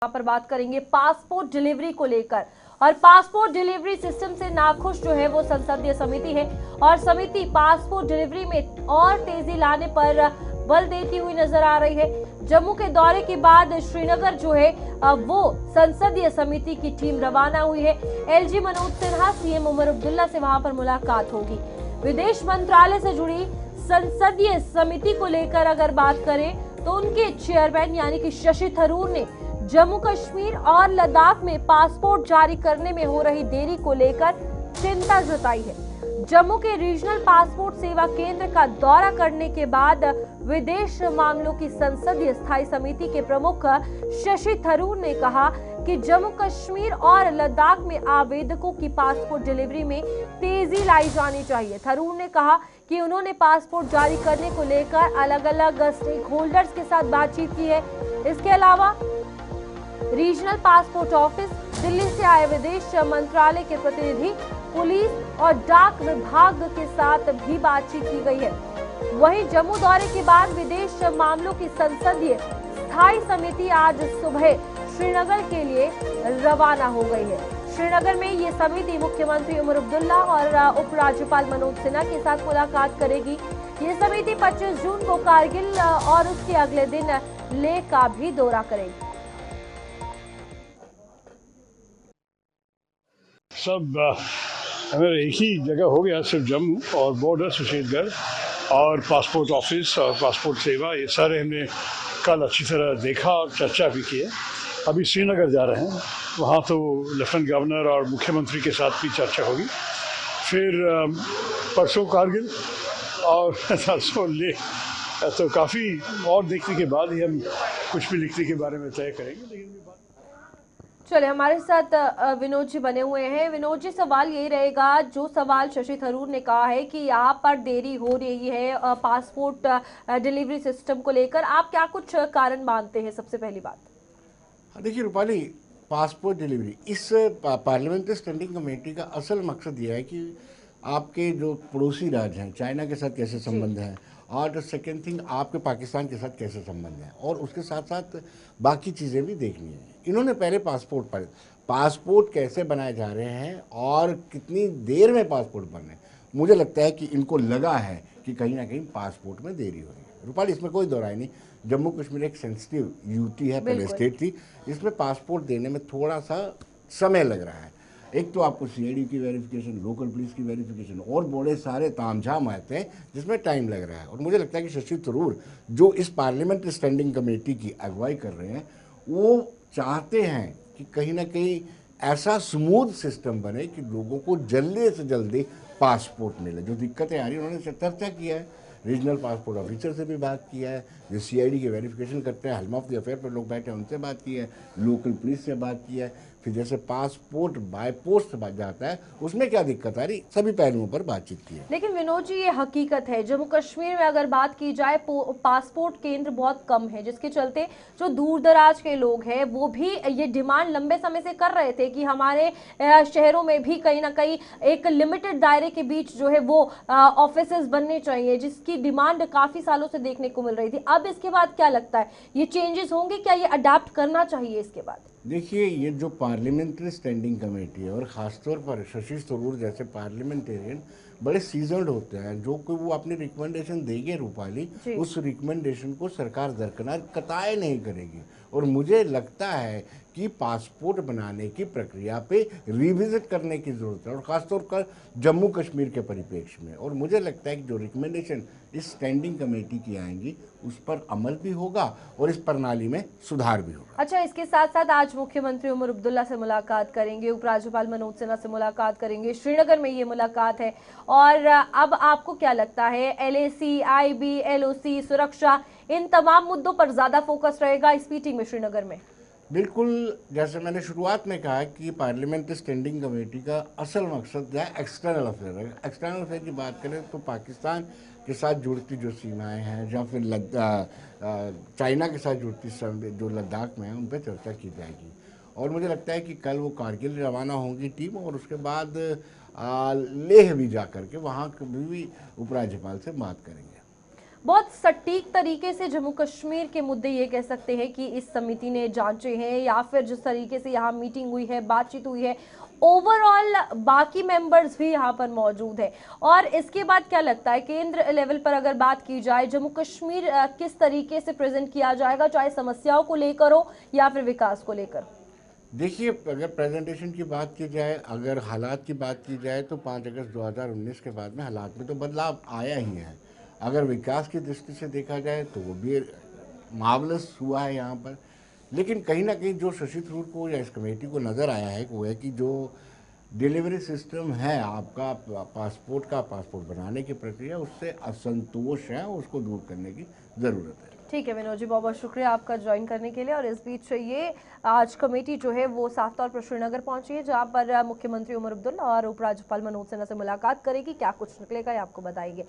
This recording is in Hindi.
यहाँ पर बात करेंगे पासपोर्ट डिलीवरी को लेकर। और पासपोर्ट डिलीवरी सिस्टम से नाखुश जो है वो संसदीय समिति है और समिति पासपोर्ट डिलीवरी में और तेजी लाने पर बल देती हुई नजर आ रही है। जम्मू के दौरे के बाद श्रीनगर जो है वो संसदीय समिति की टीम रवाना हुई है। एलजी मनोज सिन्हा सीएम उमर अब्दुल्ला से वहां पर मुलाकात होगी। विदेश मंत्रालय से जुड़ी संसदीय समिति को लेकर अगर बात करें तो उनके चेयरमैन यानी कि शशि थरूर ने जम्मू कश्मीर और लद्दाख में पासपोर्ट जारी करने में हो रही देरी को लेकर चिंता जताई है। जम्मू के रीजनल पासपोर्ट सेवा केंद्र का दौरा करने के बाद विदेश मामलों की संसदीय स्थायी समिति के प्रमुख शशि थरूर ने कहा कि जम्मू कश्मीर और लद्दाख में आवेदकों की पासपोर्ट डिलीवरी में तेजी लाई जानी चाहिए। थरूर ने कहा कि उन्होंने पासपोर्ट जारी करने को लेकर अलग अलग स्टेक होल्डर्स के साथ बातचीत की है। इसके अलावा रीजनल पासपोर्ट ऑफिस, दिल्ली से आए विदेश मंत्रालय के प्रतिनिधि, पुलिस और डाक विभाग के साथ भी बातचीत की गई है। वहीं जम्मू दौरे के बाद विदेश मामलों की संसदीय स्थायी समिति आज सुबह श्रीनगर के लिए रवाना हो गई है। श्रीनगर में ये समिति मुख्यमंत्री उमर अब्दुल्ला और उपराज्यपाल मनोज सिन्हा के साथ मुलाकात करेगी। ये समिति 25 जून को कारगिल और उसके अगले दिन लेह का भी दौरा करेगी। सब अगर एक ही जगह हो गया, सिर्फ जम्मू और बॉर्डर सुशीलगढ़ और पासपोर्ट ऑफिस और पासपोर्ट सेवा, ये सारे हमने कल अच्छी तरह देखा और चर्चा भी की है। अभी श्रीनगर जा रहे हैं, वहाँ तो लेफ्टिनेंट गवर्नर और मुख्यमंत्री के साथ भी चर्चा होगी। फिर परसों कारगिल और परसों लेह, तो काफ़ी और देखने के बाद ही हम कुछ भी लिखने के बारे में तय करेंगे। लेकिन चले, हमारे साथ विनोद जी बने हुए हैं। विनोद जी, सवाल यही रहेगा, जो सवाल शशि थरूर ने कहा है कि यहाँ पर देरी हो रही है पासपोर्ट डिलीवरी सिस्टम को लेकर, आप क्या कुछ कारण मानते हैं? सबसे पहली बात देखिए रूपाली, पासपोर्ट डिलीवरी इस पार्लियामेंट्री स्टैंडिंग कमेटी का असल मकसद ये है कि आपके जो पड़ोसी राज्य हैं, चाइना के साथ कैसे संबंध हैं, और सेकेंड थिंग आपके पाकिस्तान के साथ कैसे संबंध हैं, और उसके साथ साथ बाकी चीज़ें भी देखनी है। इन्होंने पहले पासपोर्ट कैसे बनाए जा रहे हैं और कितनी देर में पासपोर्ट बन रहे हैं, मुझे लगता है कि इनको लगा है कि कहीं ना कहीं पासपोर्ट में देरी हो रही है। रूपाली, इसमें कोई दोहराई नहीं, जम्मू कश्मीर एक सेंसिटिव यूटी है, पहले स्टेट थी, इसमें पासपोर्ट देने में थोड़ा सा समय लग रहा है। एक तो आपको सीआईडी की वेरिफिकेशन, लोकल पुलिस की वेरिफिकेशन और बड़े सारे तामझाम आते हैं जिसमें टाइम लग रहा है। और मुझे लगता है कि शशि थरूर जो इस पार्लियामेंट्री स्टैंडिंग कमेटी की अगुवाई कर रहे हैं, वो चाहते हैं कि कहीं ना कहीं ऐसा स्मूथ सिस्टम बने कि लोगों को जल्दी से जल्दी पासपोर्ट मिले। जो दिक्कतें आ रही हैं उन्होंने चर्चा किया है, रीजनल पासपोर्ट ऑफिसर से भी बात किया है, जो सीआईडी के वेरिफिकेशन करते हैं, हेल्म ऑफ द अफेयर पर लोग बैठे हैं उनसे बात की है, लोकल पुलिस से बात किया है। फिर जैसे पासपोर्ट बाय पोस्ट जाता है उसमें क्या दिक्कत आ रही, सभी पहलुओं पर बातचीत की है। लेकिन विनोद जी, ये हकीकत है, जम्मू कश्मीर में अगर बात की जाए पासपोर्ट केंद्र बहुत कम है, जिसके चलते जो दूर दराज के लोग हैं वो भी ये डिमांड लंबे समय से कर रहे थे कि हमारे शहरों में भी कहीं ना कहीं एक लिमिटेड दायरे के बीच जो है वो ऑफिसेज बनने चाहिए, जिसकी डिमांड काफी सालों से देखने को मिल रही थी। अब इसके बाद क्या लगता है, ये चेंजेस होंगे क्या? ये अडेप्ट करना चाहिए इसके बाद? देखिए, ये जो पार्लियामेंट्री स्टैंडिंग कमेटी है और ख़ासतौर पर शशि थरूर जैसे पार्लियामेंटेरियन बड़े सीजनड होते हैं, जो कि वो अपनी रिकमेंडेशन देंगे रूपाली, उस रिकमेंडेशन को सरकार दरकिनार कतई नहीं करेगी। और मुझे लगता है कि पासपोर्ट बनाने की प्रक्रिया पे रिविजिट करने की ज़रूरत है, और ख़ासतौर पर जम्मू कश्मीर के परिप्रेक्ष्य में। और मुझे लगता है कि जो रिकमेंडेशन इस स्टैंडिंग कमेटी की आएंगी उस पर अमल भी होगा और इस प्रणाली में सुधार भी होगा। अच्छा, इसके साथ साथ आज मुख्यमंत्री उमर अब्दुल्ला से मुलाकात करेंगे, उपराज्यपाल मनोज सिन्हा से मुलाकात करेंगे, श्रीनगर में ये मुलाकात है। और अब आपको क्या लगता है, एलएसी, आईबी, एलओसी, सुरक्षा, इन तमाम मुद्दों पर ज्यादा फोकस रहेगा इस मीटिंग में श्रीनगर में? बिल्कुल, जैसे मैंने शुरुआत में कहा कि पार्लियामेंट्री स्टैंडिंग कमेटी का असल मकसद है एक्सटर्नल अफेयर है। एक्सटर्नल अफेयर की बात करें तो पाकिस्तान के साथ जुड़ती जो सीमाएं हैं, या फिर चाइना के साथ जुड़ती जो लद्दाख में है, उन पर चर्चा की जाएगी। और मुझे लगता है कि कल वो कारगिल रवाना होंगी टीम, और उसके बाद लेह भी जा करके वहाँ भी उपराज्यपाल से बात करेंगे। बहुत सटीक तरीके से जम्मू कश्मीर के मुद्दे ये कह सकते हैं कि इस समिति ने जांचे हैं, या फिर जिस तरीके से यहाँ मीटिंग हुई है, बातचीत हुई है, ओवरऑल बाकी मेंबर्स भी यहाँ पर मौजूद है। और इसके बाद क्या लगता है केंद्र लेवल पर अगर बात की जाए, जम्मू कश्मीर किस तरीके से प्रेजेंट किया जाएगा, चाहे समस्याओं को लेकर हो या फिर विकास को लेकर? देखिए, अगर प्रेजेंटेशन की बात की जाए, अगर हालात की बात की जाए, तो 5 अगस्त 2019 के बाद में हालात में तो बदलाव आया ही है। अगर विकास की दृष्टि से देखा जाए तो वो भी मार्वलस हुआ है यहाँ पर। लेकिन कहीं ना कहीं जो शशि थरूर को या इस कमेटी को नज़र आया है वो है कि जो डिलीवरी सिस्टम है आपका पासपोर्ट बनाने की प्रक्रिया, उससे असंतोष है, उसको दूर करने की ज़रूरत है। ठीक है विनोद जी, बहुत बहुत शुक्रिया आपका ज्वाइन करने के लिए। और इस बीच ये आज कमेटी जो है वो साफ तौर पर श्रीनगर पहुंची है, जहां पर मुख्यमंत्री उमर अब्दुल्ला और उपराज्यपाल मनोज सिन्हा से मुलाकात करेगी। क्या कुछ निकलेगा ये आपको बताएंगे।